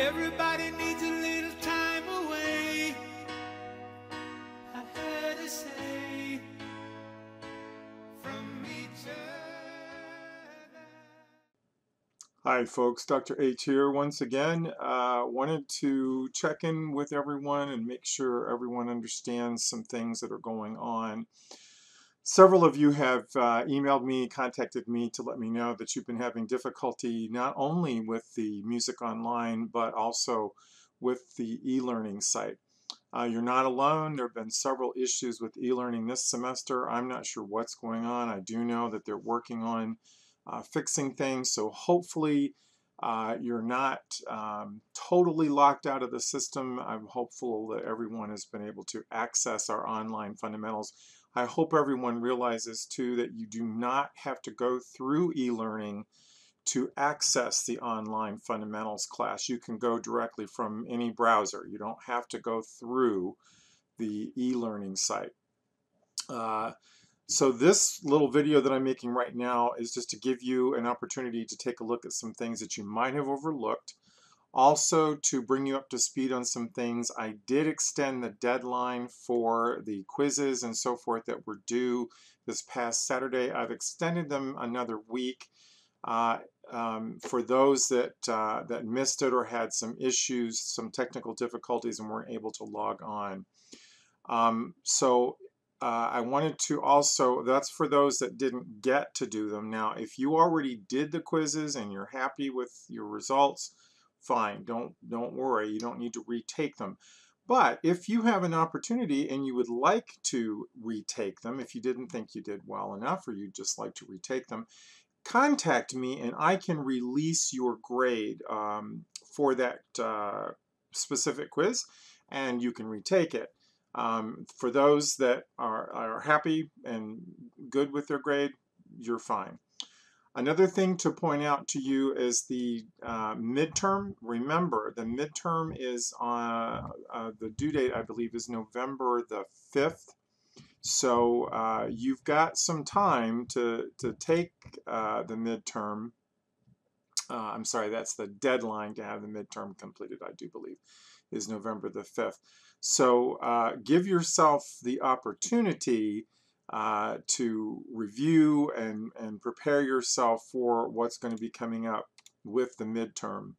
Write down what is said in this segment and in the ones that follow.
Everybody needs a little time away. I heard her say from each other. Hi folks, Dr. H here once again. Wanted to check in with everyone and make sure everyone understands some things that are going on. Several of you have emailed me, contacted me to let me know that you've been having difficulty not only with the Music Online, but also with the e-learning site. You're not alone. There have been several issues with e-learning this semester. I'm not sure what's going on. I do know that they're working on fixing things, so hopefully you're not totally locked out of the system. I'm hopeful that everyone has been able to access our online fundamentals. I hope everyone realizes too that you do not have to go through e-learning to access the online fundamentals class. You can go directly from any browser. You don't have to go through the e-learning site. So this little video that I'm making right now is just to give you an opportunity to take a look at some things that you might have overlooked. Also to bring you up to speed on some things. I did extend the deadline for the quizzes and so forth that were due this past Saturday. I've extended them another week. For those that missed it or had some issues, some technical difficulties and weren't able to log on. I wanted to also, that's for those that didn't get to do them. Now, if you already did the quizzes and you're happy with your results, fine, don't worry, you don't need to retake them. But if you have an opportunity and you would like to retake them, if you didn't think you did well enough or you'd just like to retake them, contact me and I can release your grade for that specific quiz and you can retake it. For those that are happy and good with their grade, you're fine. Another thing to point out to you is the midterm. Remember, the midterm is on the due date, I believe, is November the 5th. So you've got some time to take the midterm. I'm sorry, that's the deadline to have the midterm completed, I do believe, is November the 5th. So give yourself the opportunity to review and prepare yourself for what's going to be coming up with the midterm.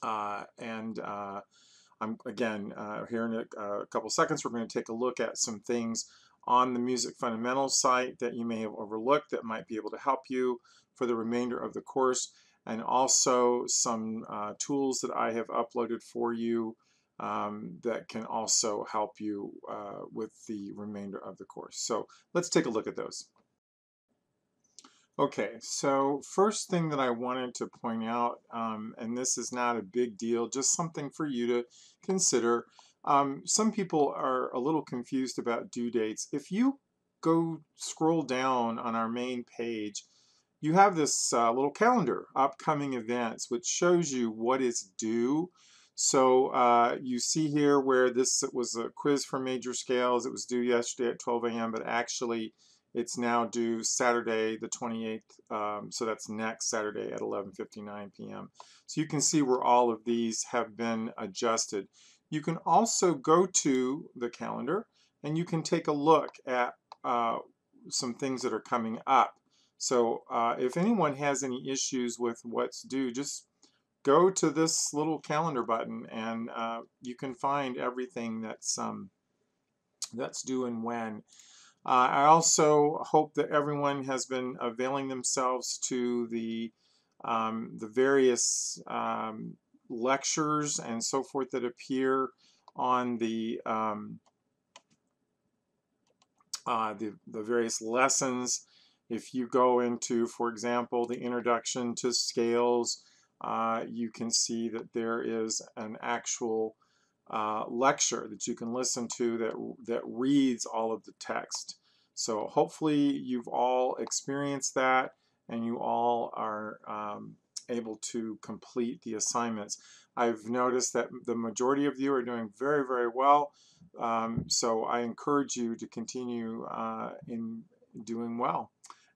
I'm again here in a couple seconds we're going to take a look at some things on the Music Fundamentals site that you may have overlooked that might be able to help you for the remainder of the course, and also some tools that I have uploaded for you that can also help you with the remainder of the course. So let's take a look at those. Okay, so first thing that I wanted to point out, and this is not a big deal, just something for you to consider. Some people are a little confused about due dates. If you go scroll down on our main page, you have this little calendar, upcoming events, which shows you what is due. So you see here where this was a quiz for major scales. It was due yesterday at 12 a.m., but actually it's now due Saturday the 28th, so that's next Saturday at 11:59 p.m. So you can see where all of these have been adjusted. You can also go to the calendar and you can take a look at some things that are coming up. So if anyone has any issues with what's due, just go to this little calendar button and you can find everything that's due and when. I also hope that everyone has been availing themselves to the various lectures and so forth that appear on the various lessons. If you go into, for example, the introduction to scales, you can see that there is an actual lecture that you can listen to that reads all of the text. So hopefully you've all experienced that and you all are able to complete the assignments. I've noticed that the majority of you are doing very, very well. So I encourage you to continue in doing well.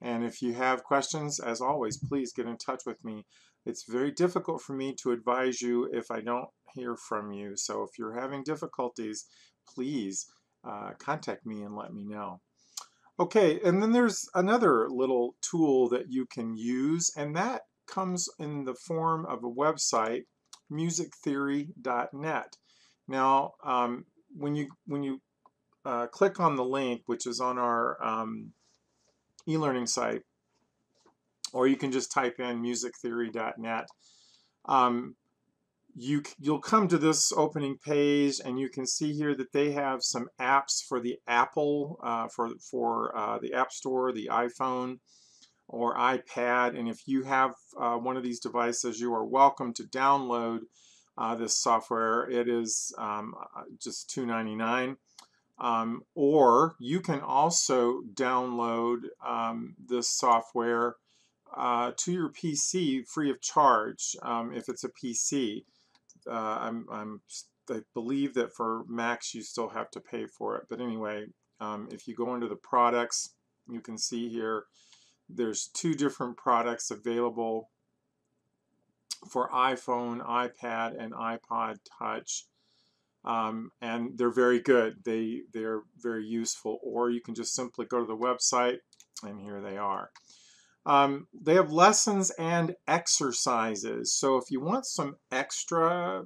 And if you have questions, as always, please get in touch with me. It's very difficult for me to advise you if I don't hear from you. So if you're having difficulties, please contact me and let me know. Okay, and then there's another little tool that you can use, and that comes in the form of a website, musictheory.net. Now, when you click on the link, which is on our e-learning site, or you can just type in musictheory.net, you'll come to this opening page, and you can see here that they have some apps for the Apple, for the App Store, the iPhone or iPad. And if you have one of these devices, you are welcome to download this software. It is just $2.99. Or you can also download this software to your PC free of charge if it's a PC. I believe that for Macs you still have to pay for it. But anyway, if you go into the products, you can see here there's 2 different products available for iPhone, iPad, and iPod Touch. And they're very good. They're very useful. Or you can just simply go to the website, and here they are. They have lessons and exercises. So if you want some extra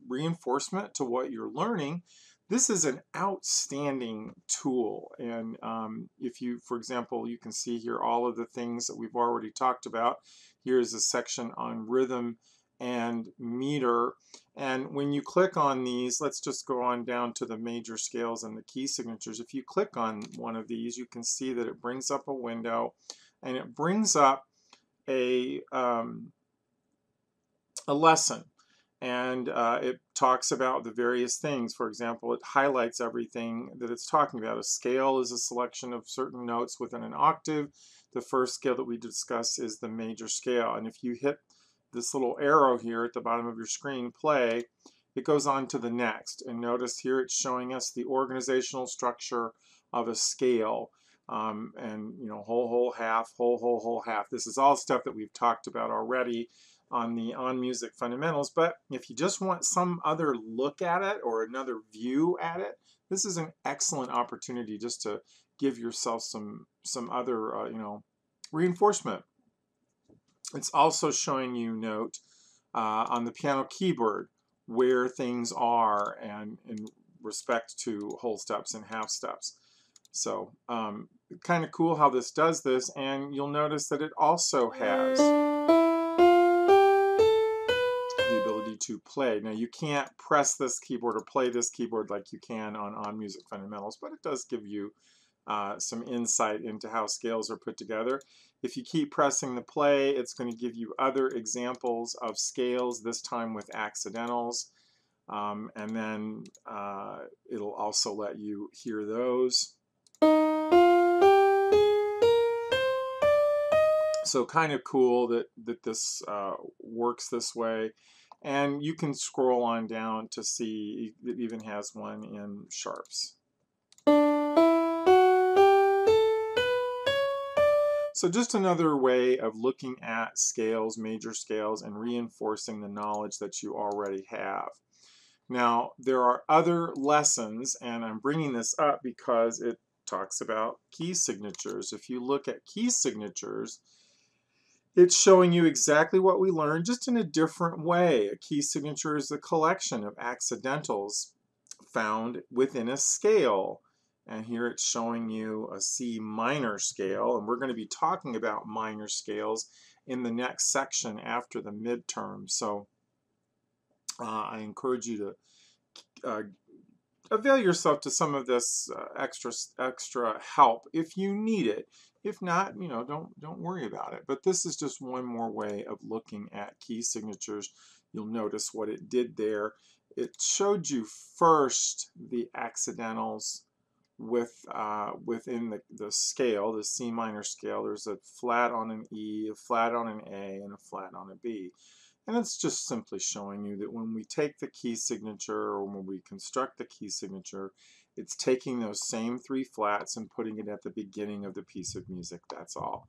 reinforcement to what you're learning, this is an outstanding tool. And if you, for example, you can see here all of the things that we've already talked about. Here's a section on rhythm and meter. And when you click on these, let's just go on down to the major scales and the key signatures. If you click on one of these, you can see that it brings up a window, and it brings up a lesson, and it talks about the various things. For example, it highlights everything that it's talking about. A scale is a selection of certain notes within an octave. The first scale that we discuss is the major scale, and if you hit this little arrow here at the bottom of your screen, play, it goes on to the next. And notice here it's showing us the organizational structure of a scale. And you know, whole, whole, half, whole, whole, whole, half. This is all stuff that we've talked about already on the On Music Fundamentals. But if you just want some other look at it or another view at it, this is an excellent opportunity just to give yourself some other you know, reinforcement. It's also showing you, note, on the piano keyboard where things are and in respect to whole steps and half steps. So kind of cool how this does this, and you'll notice that it also has the ability to play. Now you can't press this keyboard or play this keyboard like you can on Music Fundamentals, but it does give you some insight into how scales are put together. If you keep pressing the play, it's going to give you other examples of scales, this time with accidentals, and then it'll also let you hear those. So kind of cool that this works this way. And you can scroll on down to see it even has one in sharps. So just another way of looking at scales, major scales, and reinforcing the knowledge that you already have. Now, there are other lessons, and I'm bringing this up because it talks about key signatures. If you look at key signatures, it's showing you exactly what we learned, just in a different way. A key signature is a collection of accidentals found within a scale. And here it's showing you a C minor scale, and we're going to be talking about minor scales in the next section after the midterm. So I encourage you to avail yourself to some of this extra help if you need it. If not, you know, don't worry about it. But this is just one more way of looking at key signatures. You'll notice what it did there. It showed you first the accidentals within the scale, the C minor scale. There's a flat on an E, a flat on an A, and a flat on a B. And it's just simply showing you that when we take the key signature, or when we construct the key signature, It's taking those same 3 flats and putting it at the beginning of the piece of music. That's all.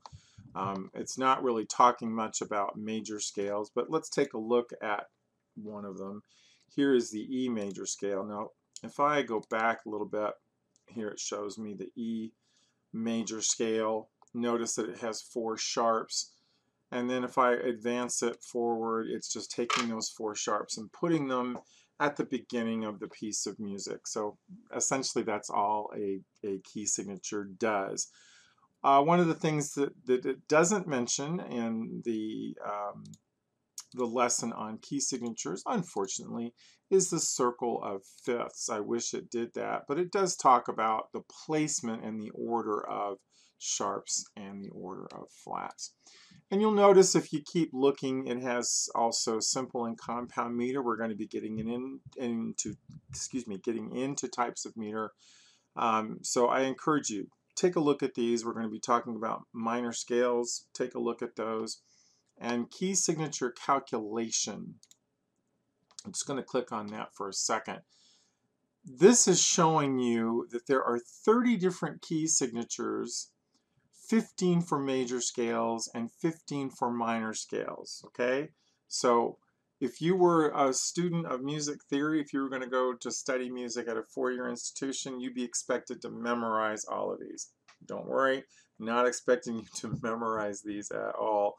It's not really talking much about major scales, but let's take a look at one of them. Here is the E major scale. Now, if I go back a little bit, here it shows me the E major scale. Notice that it has 4 sharps. And then if I advance it forward, it's just taking those 4 sharps and putting them at the beginning of the piece of music. So essentially that's all a key signature does. One of the things that it doesn't mention in the lesson on key signatures, unfortunately, is the circle of fifths. I wish it did that, but it does talk about the placement and the order of sharps and the order of flats. And you'll notice if you keep looking, it has also simple and compound meter. We're going to be getting into types of meter. So I encourage you, take a look at these. We're going to be talking about minor scales. Take a look at those. And key signature calculation. I'm just going to click on that for a second. This is showing you that there are 30 different key signatures, 15 for major scales and 15 for minor scales. Okay, so if you were a student of music theory, if you were going to go to study music at a 4-year institution, you'd be expected to memorize all of these. Don't worry, I'm not expecting you to memorize these at all,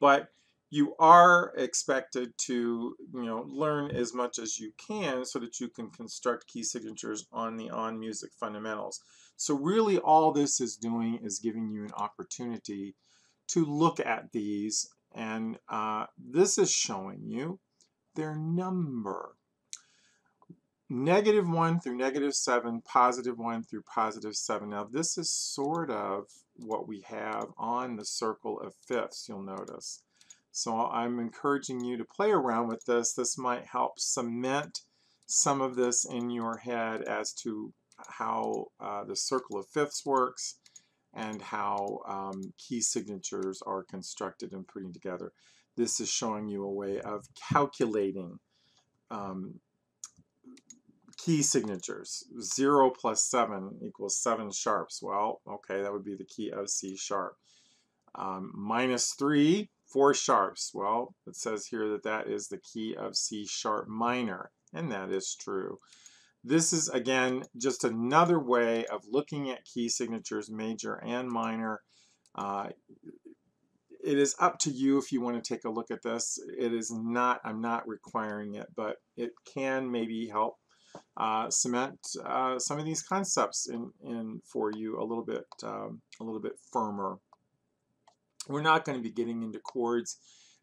but you are expected to, learn as much as you can so that you can construct key signatures on the music fundamentals. So really all this is doing is giving you an opportunity to look at these, and this is showing you their number. -1 through -7, +1 through +7. Now this is sort of what we have on the circle of fifths, you'll notice. So I'm encouraging you to play around with this. This might help cement some of this in your head as to how the circle of fifths works and how key signatures are constructed and putting together. This is showing you a way of calculating key signatures. 0 + 7 = 7 sharps. Well, okay, that would be the key of C sharp. -3, 4 sharps. Well, it says here that that is the key of C sharp minor, and that is true. This is, again, just another way of looking at key signatures, major and minor. It is up to you if you want to take a look at this. It is not, I'm not requiring it, but it can maybe help cement some of these concepts in for you a little bit firmer. We're not going to be getting into chords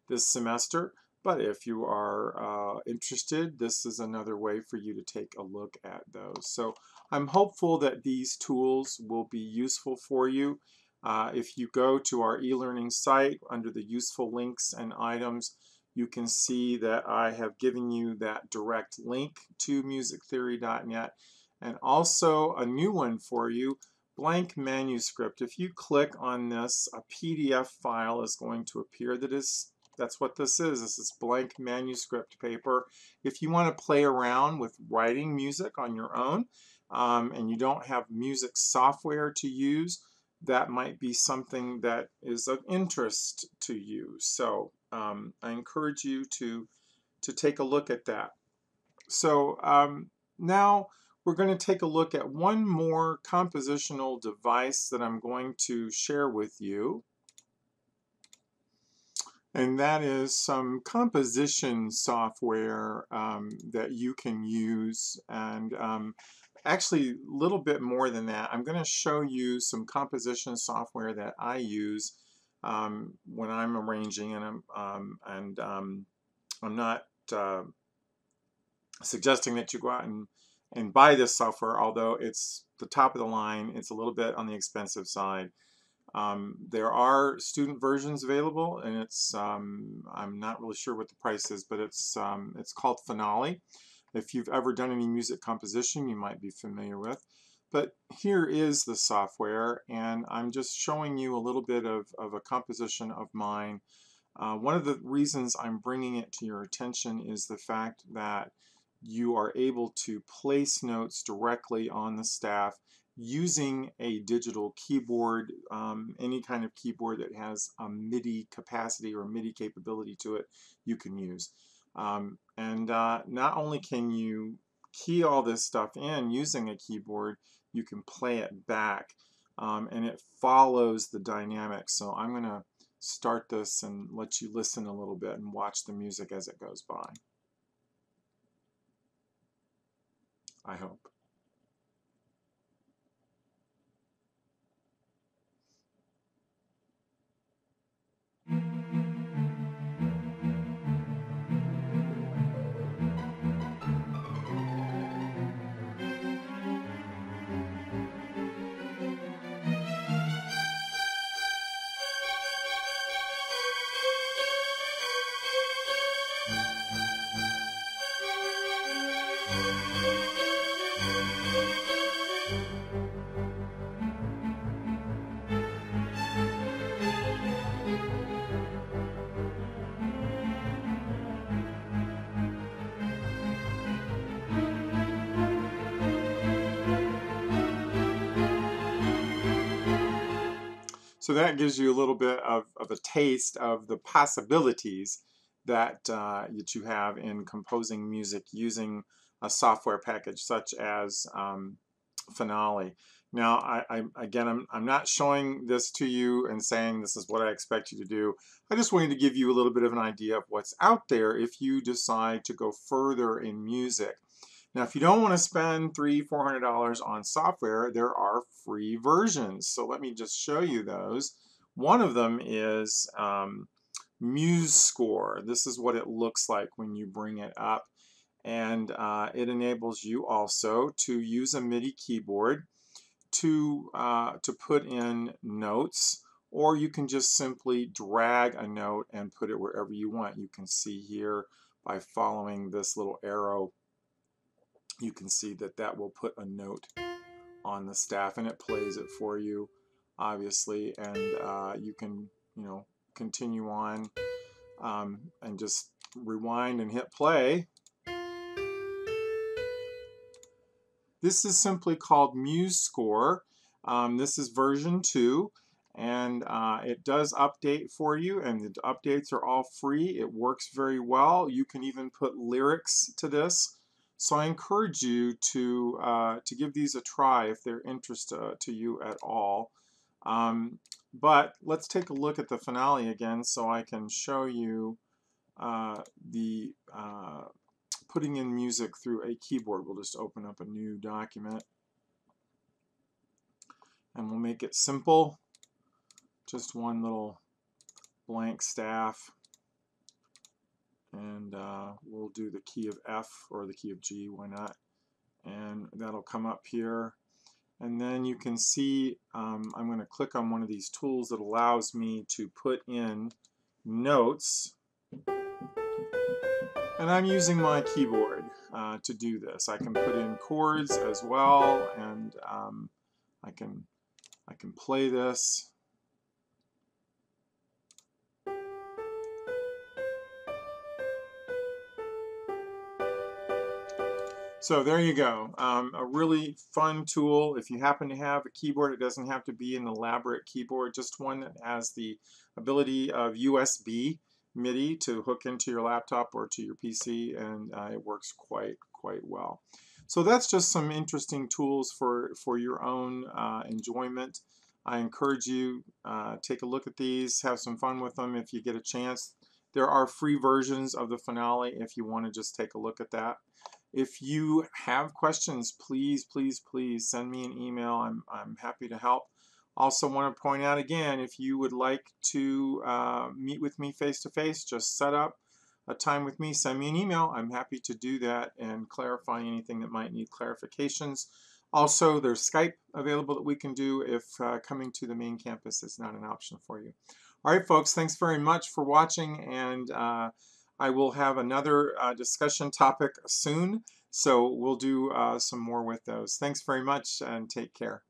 this semester, but if you are interested, this is another way for you to take a look at those. So I'm hopeful that these tools will be useful for you. If you go to our e-learning site under the useful links and items, you can see that I have given you that direct link to musictheory.net, and also a new one for you, blank manuscript. If you click on this, a PDF file is going to appear. That's what this is. This is blank manuscript paper. If you want to play around with writing music on your own and you don't have music software to use, that might be something that is of interest to you. So I encourage you to take a look at that. So now we're going to take a look at one more compositional device that I'm going to share with you. And that is some composition software that you can use. And actually, a little bit more than that. I'm going to show you some composition software that I use when I'm arranging, and I'm not suggesting that you go out and buy this software, although it's the top of the line. It's a little bit on the expensive side. There are student versions available, and it's I'm not really sure what the price is, but it's called Finale. If you've ever done any music composition, you might be familiar with. But here is the software, and I'm just showing you a little bit of a composition of mine. One of the reasons I'm bringing it to your attention is the fact that you are able to place notes directly on the staff using a digital keyboard, any kind of keyboard that has a MIDI capacity or MIDI capability to it, you can use. Not only can you key all this stuff in using a keyboard, you can play it back, and it follows the dynamics. So I'm going to start this and let you listen a little bit and watch the music as it goes by. I hope. So that gives you a little bit of a taste of the possibilities that you have in composing music using a software package such as Finale. Now, I'm not showing this to you and saying this is what I expect you to do. I just wanted to give you a little bit of an idea of what's out there if you decide to go further in music. Now, if you don't want to spend $300–400 on software, there are free versions. So let me just show you those. One of them is MuseScore. This is what it looks like when you bring it up. And it enables you also to use a MIDI keyboard to put in notes, or you can just simply drag a note and put it wherever you want. You can see here by following this little arrow, you can see that that will put a note on the staff and it plays it for you, obviously, and you can, continue on and just rewind and hit play. This is simply called MuseScore. This is version 2, and it does update for you, and the updates are all free. It works very well. You can even put lyrics to this. So I encourage you to give these a try if they're interesting to you at all. But let's take a look at the Finale again so I can show you the putting in music through a keyboard. We'll just open up a new document and we'll make it simple. Just one little blank staff. And we'll do the key of F or the key of G, why not? And that'll come up here. And then you can see I'm going to click on one of these tools that allows me to put in notes. And I'm using my keyboard to do this. I can put in chords as well, and I can play this. So there you go. A really fun tool. If you happen to have a keyboard, it doesn't have to be an elaborate keyboard, just one that has the ability of USB MIDI to hook into your laptop or to your PC, and it works quite well. So that's just some interesting tools for your own enjoyment. I encourage you take a look at these, have some fun with them if you get a chance. There are free versions of the Finale if you want to just take a look at that. If you have questions, please send me an email. I'm happy to help. Also want to point out again, if you would like to meet with me face-to-face, just set up a time with me, send me an email. I'm happy to do that and clarify anything that might need clarifications. Also, there's Skype available that we can do if coming to the main campus is not an option for you. All right, folks, thanks very much for watching, and I will have another discussion topic soon, so we'll do some more with those. Thanks very much, and take care.